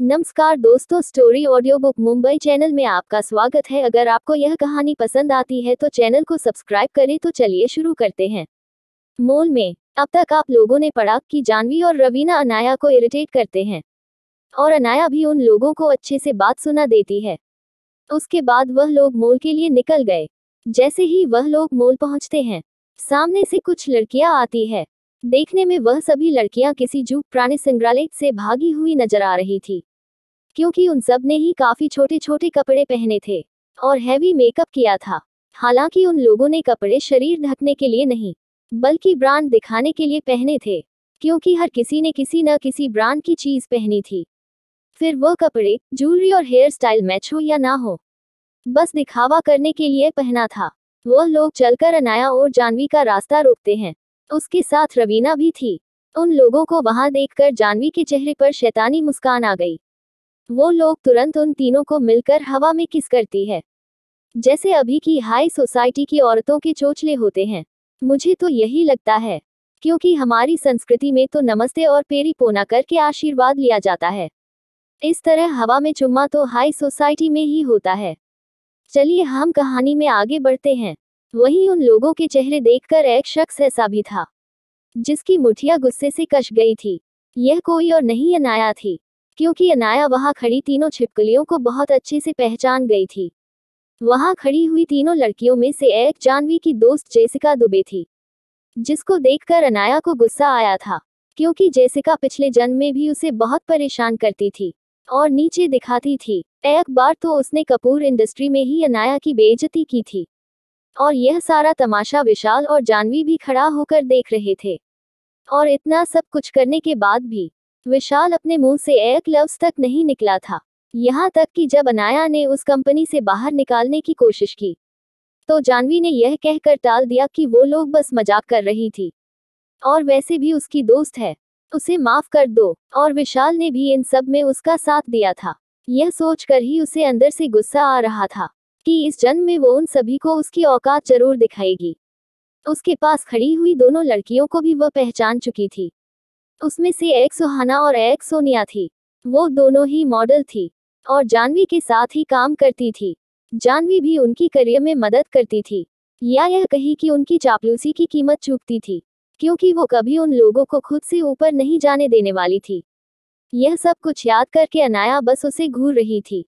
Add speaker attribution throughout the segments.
Speaker 1: नमस्कार दोस्तों, story audio book Mumbai channel में आपका स्वागत है। अगर आपको यह कहानी पसंद आती है तो चैनल को सब्सक्राइब करें। तो चलिए शुरू करते हैं। मोल में अब तक आप लोगों ने पढ़ा कि जानवी और रवीना अनाया को इरिटेट करते हैं और अनाया भी उन लोगों को अच्छे से बात सुना देती है। उसके बाद वह लोग मॉल के लिए निकल गए। जैसे ही वह लोग मॉल पहुंचते हैं, सामने से कुछ लड़कियां आती है। देखने में वह सभी लड़कियां किसी जू प्राणी संग्रहालय से भागी हुई नजर आ रही थी, क्योंकि उन सब ने ही काफी छोटे छोटे कपड़े पहने थे और हैवी मेकअप किया था। हालांकि उन लोगों ने कपड़े शरीर ढकने के लिए नहीं, बल्कि ब्रांड दिखाने के लिए पहने थे, क्योंकि हर किसी ने किसी न किसी ब्रांड की चीज पहनी थी। फिर वो कपड़े, ज्वेलरी और हेयर स्टाइल मैच हो या ना हो, बस दिखावा करने के लिए पहना था। वह लोग चलकर अनाया और जानवी का रास्ता रोकते हैं। उसके साथ रवीना भी थी। उन लोगों को वहां देखकर जानवी के चेहरे पर शैतानी मुस्कान आ गई। वो लोग तुरंत उन तीनों को मिलकर हवा में किस करती है, जैसे अभी की हाई सोसाइटी की औरतों के चोचले होते हैं। मुझे तो यही लगता है, क्योंकि हमारी संस्कृति में तो नमस्ते और पेरी पोना करके आशीर्वाद लिया जाता है। इस तरह हवा में चुम्मा तो हाई सोसाइटी में ही होता है। चलिए हम कहानी में आगे बढ़ते हैं। वहीं उन लोगों के चेहरे देखकर एक शख्स ऐसा भी था जिसकी मुठियां गुस्से से कश गई थी। यह कोई और नहीं अनाया थी, क्योंकि अनाया वहां खड़ी तीनों छिपकलियों को बहुत अच्छे से पहचान गई थी। वहां खड़ी हुई तीनों लड़कियों में से एक जानवी की दोस्त जेसिका दुबे थी, जिसको देखकर अनाया को गुस्सा आया था, क्योंकि जेसिका पिछले जन्म में भी उसे बहुत परेशान करती थी और नीचे दिखाती थी। एक बार तो उसने कपूर इंडस्ट्री में ही अनाया की बेइज्जती की थी, और यह सारा तमाशा विशाल और जानवी भी खड़ा होकर देख रहे थे। और इतना सब कुछ करने के बाद भी विशाल अपने मुंह से एक लफ्ज तक नहीं निकला था। यहाँ तक कि जब अनाया ने उस कंपनी से बाहर निकालने की कोशिश की, तो जानवी ने यह कहकर टाल दिया कि वो लोग बस मजाक कर रही थी और वैसे भी उसकी दोस्त है, उसे माफ कर दो। और विशाल ने भी इन सब में उसका साथ दिया था। यह सोचकर ही उसे अंदर से गुस्सा आ रहा था कि इस जन्म में वो उन सभी को उसकी औकात जरूर दिखाएगी। उसके पास खड़ी हुई दोनों लड़कियों को भी वह पहचान चुकी थी। उसमें से एक सुहाना और एक सोनिया थी। वो दोनों ही मॉडल थी और जानवी के साथ ही काम करती थी। जानवी भी उनकी करियर में मदद करती थी, या यह कही कि उनकी चापलूसी की कीमत चूकती थी, क्योंकि वो कभी उन लोगों को खुद से ऊपर नहीं जाने देने वाली थी। यह सब कुछ याद करके अनाया बस उसे घूर रही थी,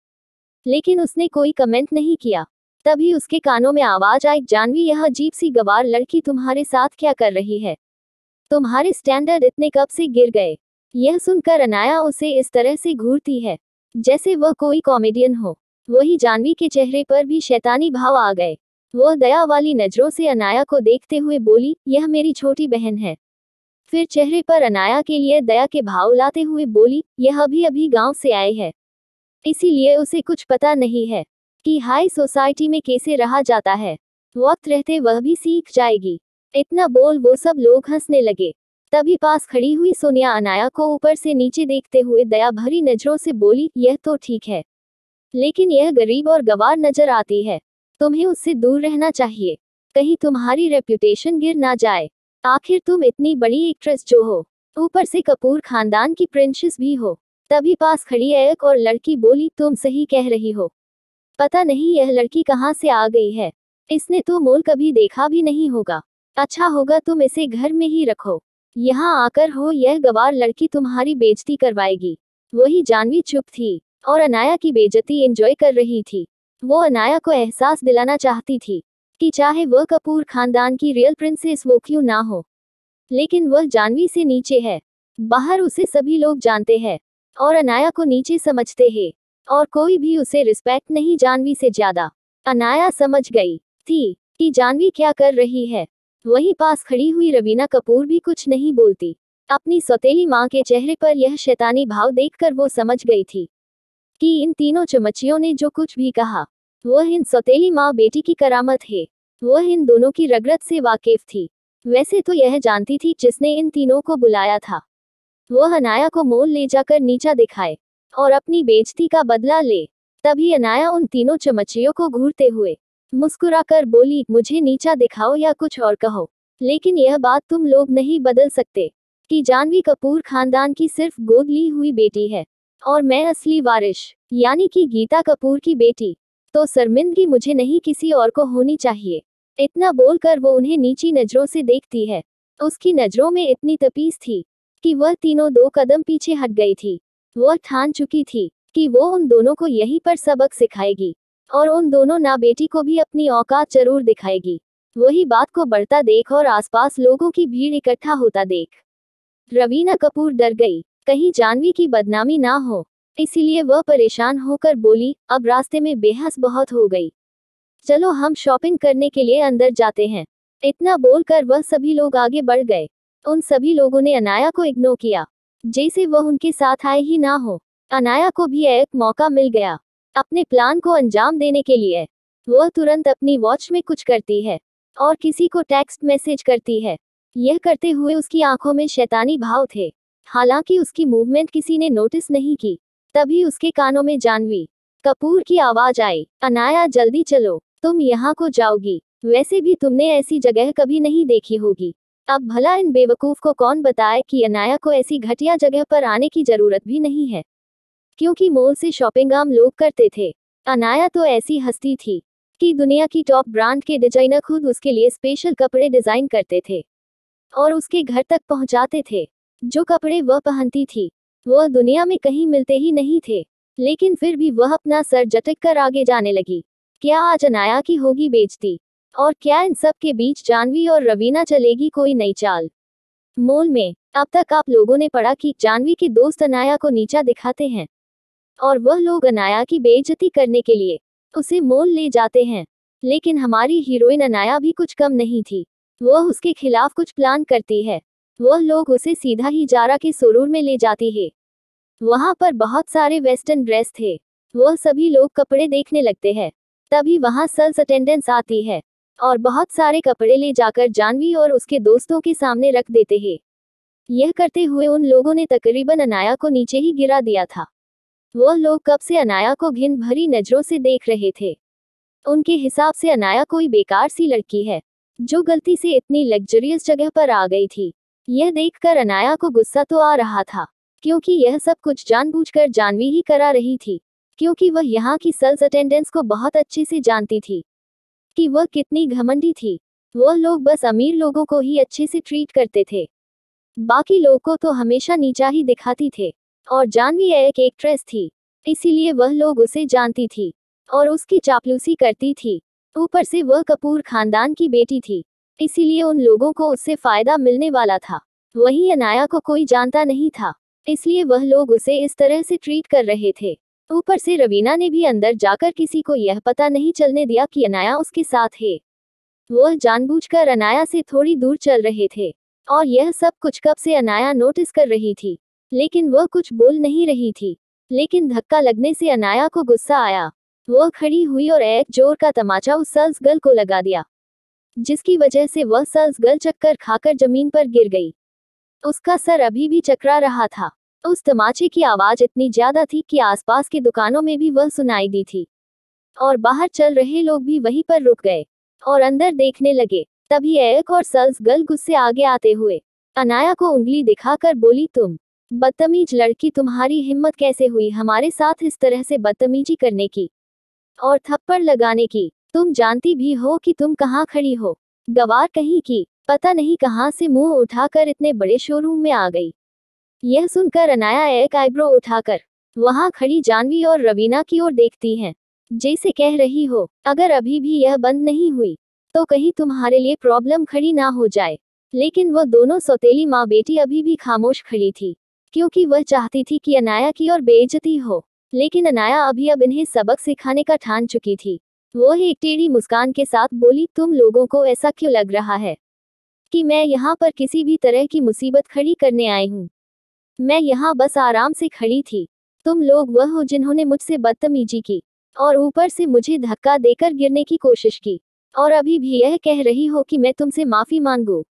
Speaker 1: लेकिन उसने कोई कमेंट नहीं किया। तभी उसके कानों में आवाज आई, जानवी यह अजीब सी गवार लड़की तुम्हारे साथ क्या कर रही है? तुम्हारे स्टैंडर्ड इतने कब से गिर गए? यह सुनकर अनाया उसे इस तरह से घूरती है जैसे वह कोई कॉमेडियन हो। वही जानवी के चेहरे पर भी शैतानी भाव आ गए। वह दया वाली नजरों से अनाया को देखते हुए बोली, यह मेरी छोटी बहन है। फिर चेहरे पर अनाया के लिए दया के भाव लाते हुए बोली, यह अभी अभी गांव से आए है, इसीलिए उसे कुछ पता नहीं है कि हाई सोसाइटी में कैसे रहा जाता है। वक्त रहते वह भी सीख जाएगी। इतना बोल वो सब लोग हंसने लगे। तभी पास खड़ी हुई सोनिया अनाया को ऊपर से नीचे देखते हुए दया भरी नजरों से बोली, यह तो ठीक है, लेकिन यह गरीब और गंवार नजर आती है। तुम्हें उससे दूर रहना चाहिए, कहीं तुम्हारी रेप्यूटेशन गिर ना जाए। आखिर तुम इतनी बड़ी एक्ट्रेस जो हो, ऊपर से कपूर खानदान की प्रिंसेस भी हो। तभी पास खड़ी एक और लड़की बोली, तुम सही कह रही हो। पता नहीं यह लड़की कहाँ से आ गई है, इसने तो मॉल कभी देखा भी नहीं होगा। अच्छा होगा तुम इसे घर में ही रखो, यहाँ आकर हो यह गवार लड़की तुम्हारी बेइज्जती करवाएगी। वही जानवी चुप थी और अनाया की बेइज्जती एंजॉय कर रही थी। वो अनाया को एहसास दिलाना चाहती थी कि चाहे वह कपूर खानदान की रियल प्रिंसेस वो क्यों ना हो, लेकिन वह जानवी से नीचे है। बाहर उसे सभी लोग जानते हैं और अनाया को नीचे समझते हैं, और कोई भी उसे रिस्पेक्ट नहीं जानवी से ज्यादा। अनाया समझ गई थी कि जानवी क्या कर रही है। वहीं पास खड़ी हुई रवीना कपूर भी कुछ नहीं बोलती। अपनी सौतेली माँ के चेहरे पर यह शैतानी भाव देखकर वो समझ गई थी कि इन तीनों चमचियों ने जो कुछ भी कहा, वह इन सौतेली माँ बेटी की करामत है। वह इन दोनों की रगरत से वाकिफ थी। वैसे तो यह जानती थी जिसने इन तीनों को बुलाया था, वह अनाया को मोल ले जाकर नीचा दिखाए और अपनी बेइज्जती का बदला ले। तभी अनाया उन तीनों चमचियों को घूरते हुए मुस्कुराकर बोली, मुझे नीचा दिखाओ या कुछ और कहो, लेकिन यह बात तुम लोग नहीं बदल सकते कि जानवी कपूर खानदान की सिर्फ गोद ली हुई बेटी है। और मैं असली वारिश, यानी कि गीता कपूर की बेटी, तो शर्मिंदगी मुझे नहीं किसी और को होनी चाहिए। इतना बोलकर वो उन्हें नीची नजरों से देखती है। उसकी नजरों में इतनी तपीस थी कि वह तीनों 2 कदम पीछे हट गई थी। वह ठान चुकी थी कि वो उन दोनों को यहीं पर सबक सिखाएगी और उन दोनों ना बेटी को भी अपनी औकात जरूर दिखाएगी। वही बात को बढ़ता देख और आसपास लोगों की भीड़ इकट्ठा होता देख रवीना कपूर डर गई, कहीं जानवी की बदनामी ना हो। इसीलिए वह परेशान होकर बोली, अब रास्ते में बेहस बहुत हो गई, चलो हम शॉपिंग करने के लिए अंदर जाते हैं। इतना बोलकर वह सभी लोग आगे बढ़ गए। उन सभी लोगों ने अनाया को इग्नोर किया, जैसे वह उनके साथ आए ही ना हो। अनाया को भी एक मौका मिल गया अपने प्लान को अंजाम देने के लिए। वह तुरंत अपनी वॉच में कुछ करती है और किसी को टेक्स्ट मैसेज करती है। यह करते हुए उसकी आंखों में शैतानी भाव थे। हालांकि उसकी मूवमेंट किसी ने नोटिस नहीं की। तभी उसके कानों में जानवी कपूर की आवाज आई, अनाया जल्दी चलो, तुम यहाँ को जाओगी, वैसे भी तुमने ऐसी जगह कभी नहीं देखी होगी। अब भला इन बेवकूफ को कौन बताए कि अनाया को ऐसी घटिया जगह पर आने की जरूरत भी नहीं है, क्योंकि मॉल से शॉपिंग आम लोग करते थे। अनाया तो ऐसी हस्ती थी कि दुनिया की टॉप ब्रांड के डिजाइनर खुद उसके लिए स्पेशल कपड़े डिजाइन करते थे और उसके घर तक पहुंचाते थे। जो कपड़े वह पहनती थी वह दुनिया में कहीं मिलते ही नहीं थे, लेकिन फिर भी वह अपना सर झटक कर आगे जाने लगी। क्या आज अनाया की होगी बेइज्जती? और क्या इन सब के बीच जानवी और रवीना चलेगी कोई नई चाल? मॉल में अब तक आप लोगों ने पढ़ा कि जानवी के दोस्त अनाया को नीचा दिखाते हैं और वह लोग अनाया की बेइज्जती करने के लिए उसे मॉल ले जाते हैं। लेकिन हमारी हीरोइन अनाया भी कुछ कम नहीं थी। वह उसके खिलाफ कुछ प्लान करती है। वह लोग उसे सीधा ही जारा के शोरूम में ले जाती है। वहां पर बहुत सारे वेस्टर्न ड्रेस थे। वह सभी लोग कपड़े देखने लगते हैं। तभी वहां सेल्स अटेंडेंस आती है और बहुत सारे कपड़े ले जाकर जानवी और उसके दोस्तों के सामने रख देते हैं। यह करते हुए उन लोगों ने तकरीबन अनाया को नीचे ही गिरा दिया था। वह लोग कब से अनाया को घिन भरी नजरों से देख रहे थे। उनके हिसाब से अनाया कोई बेकार सी लड़की है जो गलती से इतनी लग्जरियस जगह पर आ गई थी। यह देखकर अनाया को गुस्सा तो आ रहा था, क्योंकि यह सब कुछ जानबूझकर जानवी ही करा रही थी, क्योंकि वह यहाँ की सेल्स अटेंडेंस को बहुत अच्छे से जानती थी कि वह कितनी घमंडी थी। वह लोग बस अमीर लोगों को ही अच्छे से ट्रीट करते थे, बाकी लोगों को तो हमेशा नीचा ही दिखाती थे। और जानवी एक एक्ट्रेस थी, इसीलिए वह लोग उसे जानती थी और उसकी चापलूसी करती थी। ऊपर से वह कपूर खानदान की बेटी थी, इसीलिए उन लोगों को उससे फायदा मिलने वाला था। वहीं अनाया को कोई जानता नहीं था, इसलिए वह लोग उसे इस तरह से ट्रीट कर रहे थे। ऊपर से रवीना ने भी अंदर जाकर किसी को यह पता नहीं चलने दिया कि अनाया उसके साथ है। वह जानबूझकर अनाया से थोड़ी दूर चल रहे थे और यह सब कुछ कब से अनाया नोटिस कर रही थी, लेकिन वह कुछ बोल नहीं रही थी। लेकिन धक्का लगने से अनाया को गुस्सा आया। वह खड़ी हुई और एक जोर का तमाचा उस सेल्स गर्ल को लगा दिया, जिसकी वजह से वह सेल्स गर्ल चक्कर खाकर जमीन पर गिर गई। उसका सर अभी भी चकरा रहा था। उस तमाचे की आवाज इतनी ज्यादा थी कि आसपास की दुकानों में भी वह सुनाई दी थी और बाहर चल रहे लोग भी वहीं पर रुक गए और अंदर देखने लगे। तभी एक और सेल्स गर्ल गुस्से आगे आते हुए अनाया को उंगली दिखाकर बोली, तुम बदतमीज लड़की, तुम्हारी हिम्मत कैसे हुई हमारे साथ इस तरह से बदतमीजी करने की और थप्पड़ लगाने की? तुम जानती भी हो कि तुम कहाँ खड़ी हो, गवार कहीं की। पता नहीं कहाँ से मुंह उठाकर इतने बड़े शोरूम में आ गई। यह सुनकर अनाया एक आईब्रो उठाकर वहां खड़ी जानवी और रवीना की ओर देखती है, जैसे कह रही हो, अगर अभी भी यह बंद नहीं हुई तो कहीं तुम्हारे लिए प्रॉब्लम खड़ी ना हो जाए। लेकिन वह दोनों सौतेली माँ बेटी अभी भी खामोश खड़ी थी, क्योंकि वह चाहती थी कि अनाया की और बेइज्जती हो। लेकिन अनाया अभी अब इन्हें सबक सिखाने का ठान चुकी थी। वह एक टेढ़ी मुस्कान के साथ बोली, तुम लोगों को ऐसा क्यों लग रहा है कि मैं यहाँ पर किसी भी तरह की मुसीबत खड़ी करने आई हूँ? मैं यहाँ बस आराम से खड़ी थी। तुम लोग वह हो जिन्होंने मुझसे बदतमीजी की और ऊपर से मुझे धक्का देकर गिरने की कोशिश की, और अभी भी यह कह रही हो कि मैं तुमसे माफी मांगू।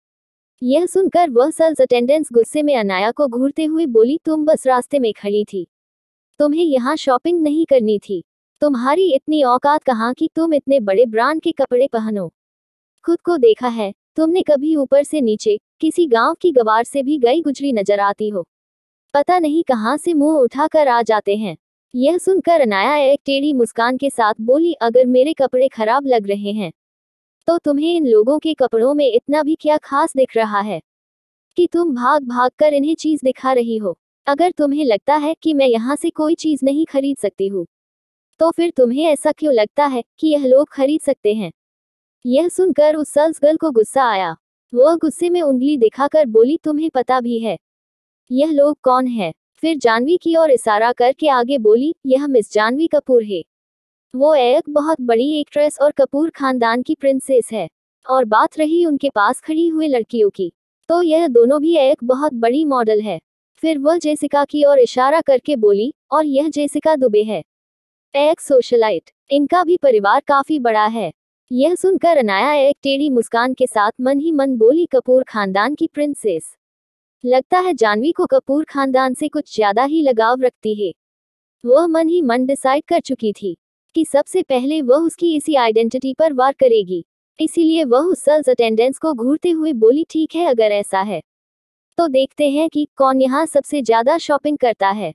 Speaker 1: यह सुनकर वह सेल्स अटेंडेंस गुस्से में अनाया को घूरते हुए बोली, तुम बस रास्ते में खड़ी थी, तुम्हें यहाँ शॉपिंग नहीं करनी थी। तुम्हारी इतनी औकात कहाँ कि तुम इतने बड़े ब्रांड के कपड़े पहनो? खुद को देखा है तुमने कभी ऊपर से नीचे किसी गांव की गवार से भी गई गुजरी नजर आती हो? पता नहीं कहाँ से मुंह उठाकर आ जाते हैं। यह सुनकर अनाया एक टेढ़ी मुस्कान के साथ बोली, अगर मेरे कपड़े खराब लग रहे हैं तो तुम्हें इन लोगों के कपड़ों में इतना भी क्या खास दिख रहा है कि तुम भाग भाग कर इन्हें चीज दिखा रही हो। अगर तुम्हें लगता है कि मैं यहाँ से कोई चीज नहीं खरीद सकती हूँ तो फिर तुम्हें ऐसा क्यों लगता है कि यह लोग खरीद सकते हैं। यह सुनकर उस सेल्स गर्ल को गुस्सा आया। वह गुस्से में उंगली दिखाकर बोली, तुम्हें पता भी है यह लोग कौन है। फिर जानवी की ओर इशारा करके आगे बोली, यह मिस जानवी कपूर है। वो एक बहुत बड़ी एक्ट्रेस और कपूर खानदान की प्रिंसेस है। और बात रही उनके पास खड़ी हुई लड़कियों की, तो यह दोनों भी एक बहुत बड़ी मॉडल है। फिर वह जेसिका की ओर इशारा करके बोली, और यह जेसिका दुबे है, एक सोशलाइट। इनका भी परिवार काफी बड़ा है। यह सुनकर अनाया एक टेढ़ी मुस्कान के साथ मन ही मन बोली, कपूर खानदान की प्रिंसेस। लगता है जानवी को कपूर खानदान से कुछ ज्यादा ही लगाव रखती है। वह मन ही मन डिसाइड कर चुकी थी कि सबसे पहले वह उसकी इसी आइडेंटिटी पर वार करेगी। इसीलिए वह उस सेल्स अटेंडेंस को घूरते हुए बोली, ठीक है, अगर ऐसा है तो देखते हैं कि कौन यहाँ सबसे ज्यादा शॉपिंग करता है।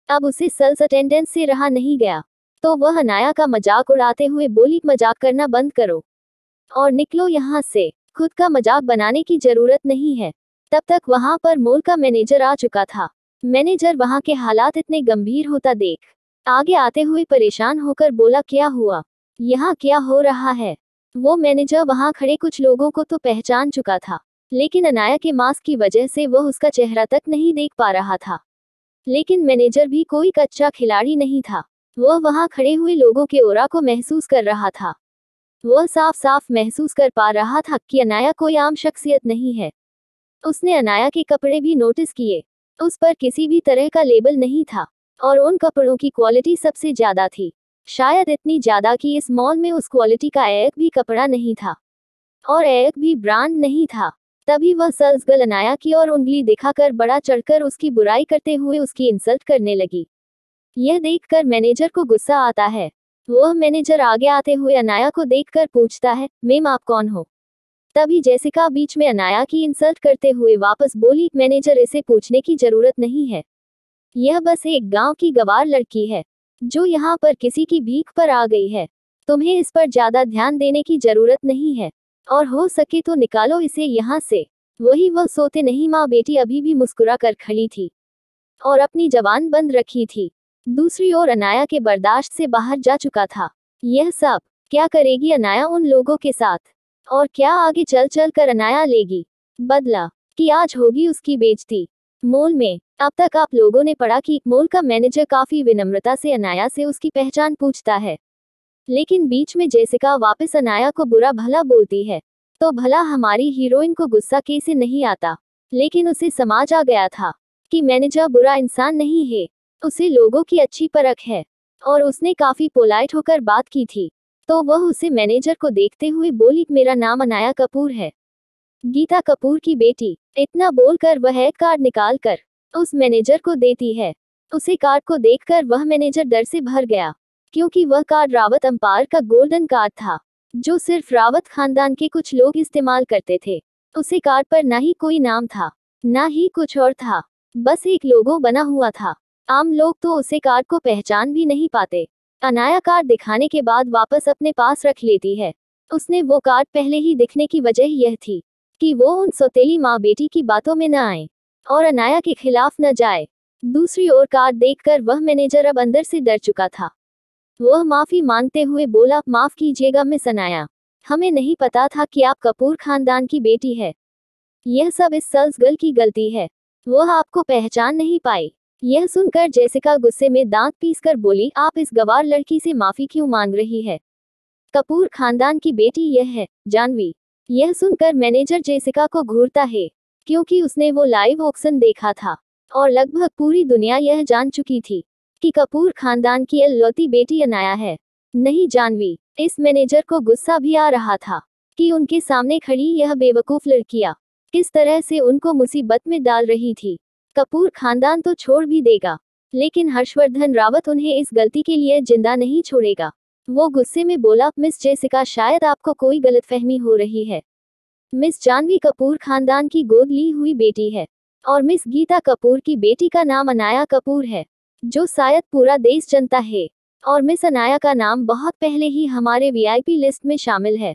Speaker 1: अब उसे सेल्स अटेंडेंस से रहा नहीं गया, तो वह अनाया का मजाक उड़ाते हुए बोली, मजाक करना बंद करो और निकलो यहाँ से। खुद का मजाक बनाने की जरूरत नहीं है। तब तक वहां पर मॉल का मैनेजर आ चुका था। मैनेजर वहां के हालात इतने गंभीर होता देख आगे आते हुए परेशान होकर बोला, क्या हुआ, यहाँ क्या हो रहा है। वो मैनेजर वहां खड़े कुछ लोगों को तो पहचान चुका था, लेकिन अनाया के मास्क की वजह से वह उसका चेहरा तक नहीं देख पा रहा था। लेकिन मैनेजर भी कोई कच्चा खिलाड़ी नहीं था। वह वहां खड़े हुए लोगों के ओरा को महसूस कर रहा था। वह साफ साफ महसूस कर पा रहा था कि अनाया कोई आम शख्सियत नहीं है। उसने अनाया के कपड़े भी नोटिस किए। उस पर किसी भी तरह का लेबल नहीं था और उन कपड़ों की क्वालिटी सबसे ज्यादा थी, शायद इतनी ज्यादा कि इस मॉल में उस क्वालिटी का एक भी कपड़ा नहीं था और एक भी ब्रांड नहीं था। तभी वह सेल्स गर्ल अनाया की ओर उंगली दिखाकर बड़ा चढ़कर उसकी बुराई करते हुए उसकी इंसल्ट करने लगी। यह देखकर मैनेजर को गुस्सा आता है। वह मैनेजर आगे आते हुए अनाया को देखकर पूछता है, मैम आप कौन हो। तभी जेसिका बीच में अनाया की इंसल्ट करते हुए वापस बोली, मैनेजर, इसे पूछने की जरूरत नहीं है। यह बस एक गांव की गवार लड़की है जो यहाँ पर किसी की भीख पर आ गई है। तुम्हें इस पर ज्यादा ध्यान देने की जरूरत नहीं है और हो सके तो निकालो इसे यहाँ से। वही वह सोते नहीं माँ बेटी अभी भी मुस्कुरा कर खड़ी थी और अपनी जबान बंद रखी थी। दूसरी ओर अनाया के बर्दाश्त से बाहर जा चुका था। यह सब क्या करेगी अनाया उन लोगों के साथ, और क्या आगे चल चल कर अनाया लेगी बदला कि आज होगी उसकी बेइज्जती। मॉल में अब तक आप लोगों ने पढ़ा कि मॉल का मैनेजर काफी विनम्रता से अनाया से उसकी पहचान पूछता है, लेकिन बीच में जेसिका वापस अनाया को बुरा भला बोलती है। तो भला हमारी हीरोइन को गुस्सा कैसे नहीं आता, लेकिन उसे समझ आ गया था कि मैनेजर बुरा इंसान नहीं है, उसे लोगों की अच्छी परख है और उसने काफी पोलाइट होकर बात की थी। तो वह उसे मैनेजर को देखते हुए बोली, मेरा नाम अनाया कपूर है, गीता कपूर की बेटी। इतना बोलकर वह एक कार्ड निकाल कर उस मैनेजर को देती है। उसे कार्ड को देखकर वह मैनेजर डर से भर गया, क्योंकि वह कार्ड रावत अंपायर का गोल्डन कार्ड था जो सिर्फ रावत खानदान के कुछ लोग इस्तेमाल करते थे। उसे कार्ड पर ना ही कोई नाम था ना ही कुछ और था, बस एक लोगो बना हुआ था। आम लोग तो उसे कार्ड को पहचान भी नहीं पाते। अनाया कार्ड दिखाने के बाद वापस अपने पास रख लेती है। उसने वो कार्ड पहले ही दिखने की वजह यह थी कि वो उन सौतेली माँ बेटी की बातों में न आए और अनाया के खिलाफ न जाए। दूसरी ओर कार्ड देखकर वह मैनेजर अब अंदर से डर चुका था। वह माफी मांगते हुए बोला, माफ कीजिएगा मिस अनाया, हमें नहीं पता था कि आप कपूर खानदान की बेटी है। यह सब इस सेल्स गर्ल की गलती है, वह आपको पहचान नहीं पाई। यह सुनकर जेसिका गुस्से में दांत पीसकर बोली, आप इस गवार लड़की से माफी क्यों मांग रही है। कपूर खानदान की बेटी यह है जानवी। यह सुनकर मैनेजर जेसिका को घूरता है, क्योंकि उसने वो लाइव ऑक्शन देखा था और लगभग पूरी दुनिया यह जान चुकी थी कि कपूर खानदान की इकलौती बेटी अनाया है, नहीं जानवी। इस मैनेजर को गुस्सा भी आ रहा था कि उनके सामने खड़ी यह बेवकूफ लड़कियां किस तरह से उनको मुसीबत में डाल रही थी। कपूर खानदान तो छोड़ भी देगा, लेकिन हर्षवर्धन रावत उन्हें इस गलती के लिए जिंदा नहीं छोड़ेगा। वो गुस्से में बोला, मिस जेसिका, शायद आपको कोई गलतफहमी हो रही है। मिस जानवी कपूर खानदान की गोद ली हुई बेटी है। और मिस गीता कपूर की बेटी का नाम अनाया कपूर है, जो शायद पूरा देश जानता है। और मिस अनाया का नाम बहुत पहले ही हमारे वीआईपी लिस्ट में शामिल है।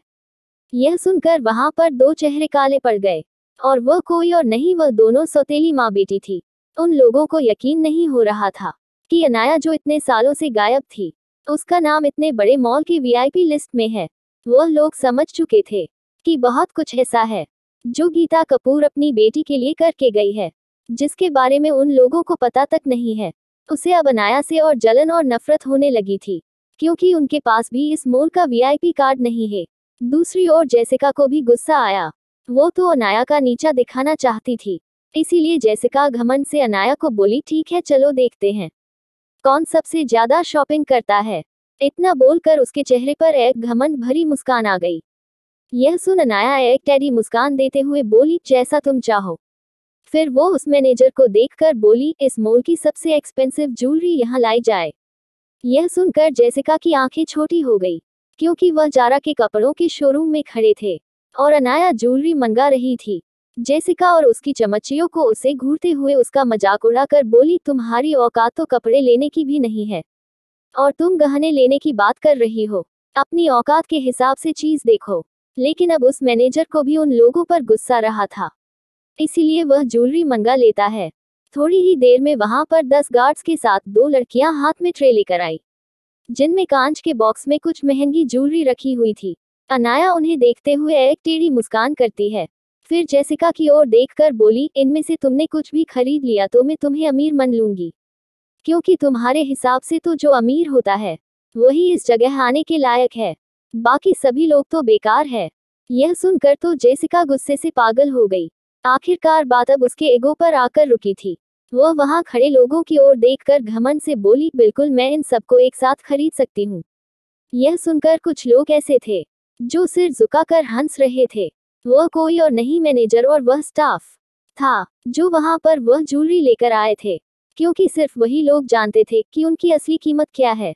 Speaker 1: यह सुनकर वहां पर दो चेहरे काले पड़ गए, और वह कोई और नहीं, वह दोनों सौतेली माँ बेटी थी। उन लोगों को यकीन नहीं हो रहा था कि अनाया जो इतने सालों से गायब थी, उसका नाम इतने बड़े मॉल की वीआईपी लिस्ट में है। वह लोग समझ चुके थे कि बहुत कुछ ऐसा है जो गीता कपूर अपनी बेटी के लिए करके गई है, जिसके बारे में उन लोगों को पता तक नहीं है। उसे अब अनाया से और जलन और नफरत होने लगी थी, क्योंकि उनके पास भी इस मॉल का वीआईपी कार्ड नहीं है। दूसरी ओर जेसिका को भी गुस्सा आया। वो तो अनाया का नीचा दिखाना चाहती थी, इसीलिए जेसिका घमंड से अनाया को बोली, ठीक है चलो देखते हैं कौन सबसे ज्यादा शॉपिंग करता है। इतना बोलकर उसके चेहरे पर एक घमंड भरी मुस्कान आ गई। यह सुन अनाया एक टेढ़ी मुस्कान देते हुए बोली, जैसा तुम चाहो। फिर वो उस मैनेजर को देखकर बोली, इस मॉल की सबसे एक्सपेंसिव ज्वेलरी यहाँ लाई जाए। यह सुनकर जेसिका की आंखें छोटी हो गई, क्योंकि वह जारा के कपड़ों के शोरूम में खड़े थे और अनाया ज्वेलरी मंगा रही थी। जेसिका और उसकी चमचियों को उसे घूरते हुए उसका मजाक उड़ाकर बोली, तुम्हारी औकात तो कपड़े लेने की भी नहीं है, और तुम गहने लेने की बात कर रही हो। अपनी औकात के हिसाब से चीज देखो। लेकिन अब उस मैनेजर को भी उन लोगों पर गुस्सा रहा था, इसीलिए वह ज्वेलरी मंगा लेता है। थोड़ी ही देर में वहां पर 10 गार्ड्स के साथ दो लड़कियां हाथ में ट्रे लेकर आई, जिनमें कांच के बॉक्स में कुछ महंगी ज्वेलरी रखी हुई थी। अनाया उन्हें देखते हुए एक टेढ़ी मुस्कान करती है, फिर जेसिका की ओर देखकर बोली, इनमें से तुमने कुछ भी खरीद लिया तो मैं तुम्हें अमीर मान लूंगी, क्योंकि तुम्हारे हिसाब से तो जो अमीर होता है वही इस जगह आने के लायक है, बाकी सभी लोग तो बेकार है। यह सुनकर तो जेसिका गुस्से से पागल हो गई। आखिरकार बात अब उसके ईगो पर आकर रुकी थी। वह वहां खड़े लोगों की ओर देखकर घमंड से बोली, बिल्कुल मैं इन सबको एक साथ खरीद सकती हूँ। यह सुनकर कुछ लोग ऐसे थे जो सिर झुकाकर हंस रहे थे। वह कोई और नहीं, मैनेजर और वह स्टाफ था जो वहां पर वह ज्वेलरी लेकर आए थे, क्योंकि सिर्फ वही लोग जानते थे कि उनकी असली कीमत क्या है।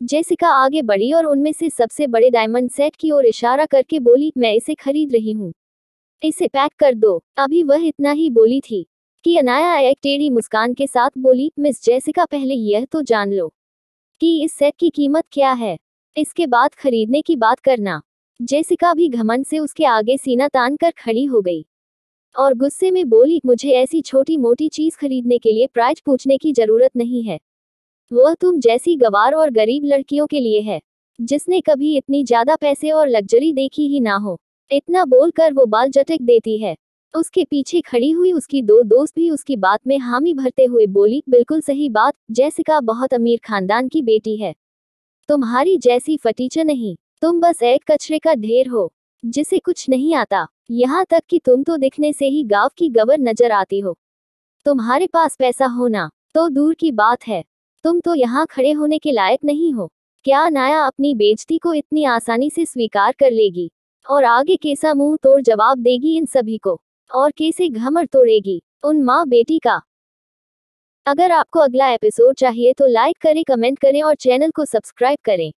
Speaker 1: जेसिका आगे बढ़ी और उनमें से सबसे बड़े डायमंड सेट की ओर इशारा करके बोली, मैं इसे खरीद रही हूँ, इसे पैक कर दो। अभी वह इतना ही बोली थी कि अनाया एक टेढ़ी मुस्कान के साथ बोली, मिस जेसिका पहले यह तो जान लो कि इस सेट की कीमत क्या है, इसके बाद खरीदने की बात करना। जेसिका भी घमंड से उसके आगे सीना तान कर खड़ी हो गई और गुस्से में बोली, मुझे ऐसी छोटी मोटी चीज खरीदने के लिए प्राइस पूछने की जरूरत नहीं है। वह तुम जैसी गवार और गरीब लड़कियों के लिए है, जिसने कभी इतनी ज्यादा पैसे और लग्जरी देखी ही ना हो। इतना बोलकर वो बाल झटक देती है। उसके पीछे खड़ी हुई उसकी दो दोस्त भी उसकी बात में हामी भरते हुए बोली, बिल्कुल सही बात, जेसिका बहुत अमीर खानदान की बेटी है, तुम्हारी जैसी फटीचर नहीं, तुम बस एक कचरे का ढेर हो जिसे कुछ नहीं आता। यहाँ तक कि तुम तो दिखने से ही गांव की गवर नजर आती हो। तुम्हारे पास पैसा होना तो दूर की बात है, तुम तो यहाँ खड़े होने के लायक नहीं हो। क्या अनाया अपनी बेइज्जती को इतनी आसानी से स्वीकार कर लेगी और आगे कैसा मुंह तोड़ जवाब देगी इन सभी को, और कैसे घमंड तोड़ेगी उन माँ बेटी का। अगर आपको अगला एपिसोड चाहिए तो लाइक करें, कमेंट करें और चैनल को सब्सक्राइब करें।